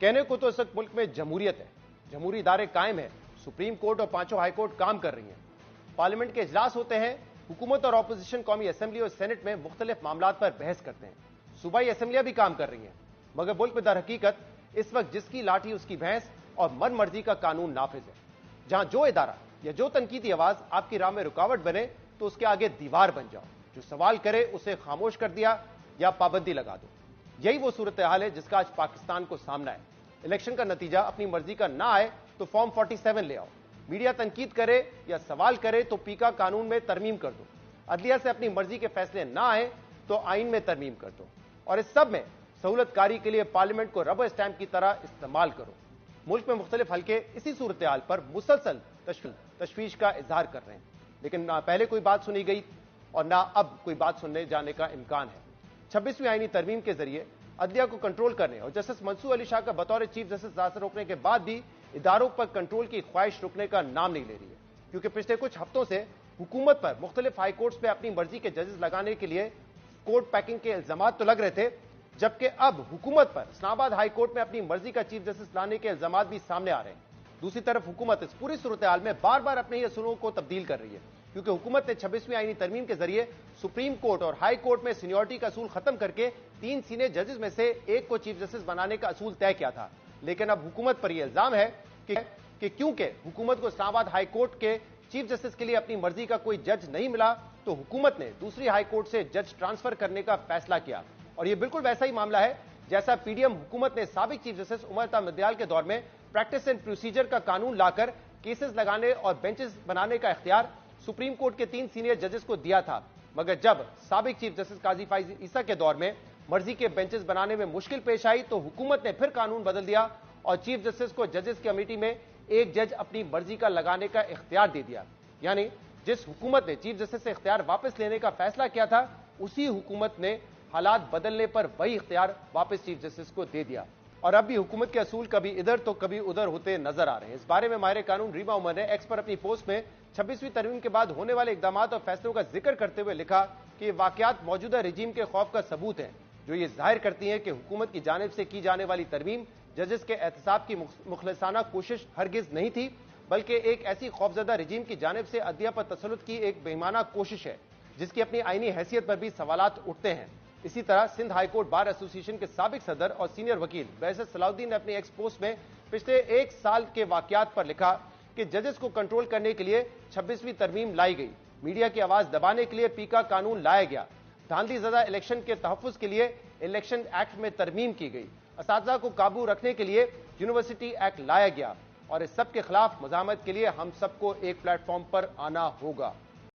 कहने को तो इस वक्त मुल्क में जमहूरियत है, जमहूरी इदारे कायम है, सुप्रीम कोर्ट और पांचों हाई कोर्ट काम कर रही हैं, पार्लियामेंट के इजलास होते हैं, हुकूमत और अपोजिशन कौमी असेंबली और सेनेट में मुख्तलिफ मामलात पर बहस करते हैं, सूबाई असेंबलियां भी काम कर रही हैं, मगर मुल्क में दर हकीकत इस वक्त जिसकी लाठी उसकी भैंस और मन मर्जी का कानून नाफिज है। जहां जो इदारा या जो तनकीदी आवाज आपकी राह में रुकावट बने तो उसके आगे दीवार बन जाओ, जो सवाल करे उसे खामोश कर दिया या पाबंदी लगा दो। यही वो सूरत हाल है जिसका आज पाकिस्तान को सामना है। इलेक्शन का नतीजा अपनी मर्जी का ना आए तो फॉर्म 47 ले आओ, मीडिया तनकीद करे या सवाल करे तो पीका कानून में तरमीम कर दो, अदलिया से अपनी मर्जी के फैसले ना आए तो आइन में तरमीम कर दो, और इस सब में सहूलतकारी के लिए पार्लियामेंट को रबर स्टैंप की तरह इस्तेमाल करो। मुल्क में मुख्तलिफ हल्के इसी सूरत हाल पर मुसलसल तशवीश का इजहार कर रहे हैं, लेकिन ना पहले कोई बात सुनी गई और ना अब कोई बात सुनने जाने का इम्कान है। 26वीं आईनी तरमीम के जरिए अदलिया को कंट्रोल करने और जस्टिस मंसूर अली शाह का बतौर चीफ जस्टिस रास्ता रोकने के बाद भी इदारों पर कंट्रोल की ख्वाहिश रुकने का नाम नहीं ले रही है, क्योंकि पिछले कुछ हफ्तों से हुकूमत पर मुख्तलिफ हाई कोर्ट्स में अपनी मर्जी के जजेस लगाने के लिए कोर्ट पैकिंग के इल्जाम तो लग रहे थे, जबकि अब हुकूमत पर इस्लामाबाद हाई कोर्ट में अपनी मर्जी का चीफ जस्टिस लाने के इल्जाम भी सामने आ रहे हैं। दूसरी तरफ हुकूमत इस पूरी सूरत हाल में बार बार अपने ही असूलों को तब्दील कर रही है, क्योंकि हुकूमत ने 26वीं आईनी तरमीम के जरिए सुप्रीम कोर्ट और हाई कोर्ट में सीनियरिटी का असूल खत्म करके 3 सीनियर जजेस में से एक को चीफ जस्टिस बनाने का असूल तय किया था। लेकिन अब हुकूमत पर यह इल्जाम है कि क्योंकि हुकूमत को इस्लामाबाद हाई कोर्ट के चीफ जस्टिस के लिए अपनी मर्जी का कोई जज नहीं मिला तो हुकूमत ने दूसरी हाई कोर्ट से जज ट्रांसफर करने का फैसला किया। और यह बिल्कुल वैसा ही मामला है जैसा पीडीएम हुकूमत ने साबिक चीफ जस्टिस उमर ता मदयाल के दौर में प्रैक्टिस एंड प्रोसीजर का कानून लाकर केसेस लगाने और बेंचेस बनाने का इख्तियार सुप्रीम कोर्ट के 3 सीनियर जजेस को दिया था, मगर जब साबिक चीफ जस्टिस काजी फाइज ईसा के दौर में मर्जी के बेंचेस बनाने में मुश्किल पेश आई तो हुकूमत ने फिर कानून बदल दिया और चीफ जस्टिस को जजेस की कमेटी में एक जज अपनी मर्जी का लगाने का इख्तियार दे दिया। यानी जिस हुकूमत ने चीफ जस्टिस से इख्तियार वापस लेने का फैसला किया था, उसी हुकूमत ने हालात बदलने पर वही इख्तियार वापस चीफ जस्टिस को दे दिया। और अब भी हुकूमत के असूल कभी इधर तो कभी उधर होते नजर आ रहे हैं। इस बारे में माहिर कानून रीमा उमर ने एक्स पर अपनी पोस्ट में 26वीं तरमीम के बाद होने वाले इकदामात और फैसलों का जिक्र करते हुए लिखा कि ये वाकयात मौजूदा रजीम के खौफ का सबूत है, जो ये जाहिर करती हैं कि हुकूमत की जानिब से की जाने वाली तरमीम जजेस के एहतसाब की मुखलसाना कोशिश हरगिज नहीं थी, बल्कि एक ऐसी खौफजदा रजीम की जानिब से अदलिया पर तसल्लुत की एक बेईमाना कोशिश है, जिसकी अपनी आईनी हैसियत पर भी सवालात उठते हैं। इसी तरह Sindh high court bar association के साबिक सदर और सीनियर वकील बैरिस्टर सलाउद्दीन ने अपनी एक्स पोस्ट में पिछले 1 साल के वाकयात पर लिखा कि जजेस को कंट्रोल करने के लिए 26वीं तरमीम लाई गई, मीडिया की आवाज दबाने के लिए पीका कानून लाया गया, धांधलीज़दा इलेक्शन के तहफ़्फ़ुज़ के लिए इलेक्शन एक्ट में तरमीम की गई, असातिज़ा को काबू रखने के लिए यूनिवर्सिटी एक्ट लाया गया, और इस सब के खिलाफ मज़ाहमत के लिए हम सबको एक प्लेटफॉर्म पर आना होगा।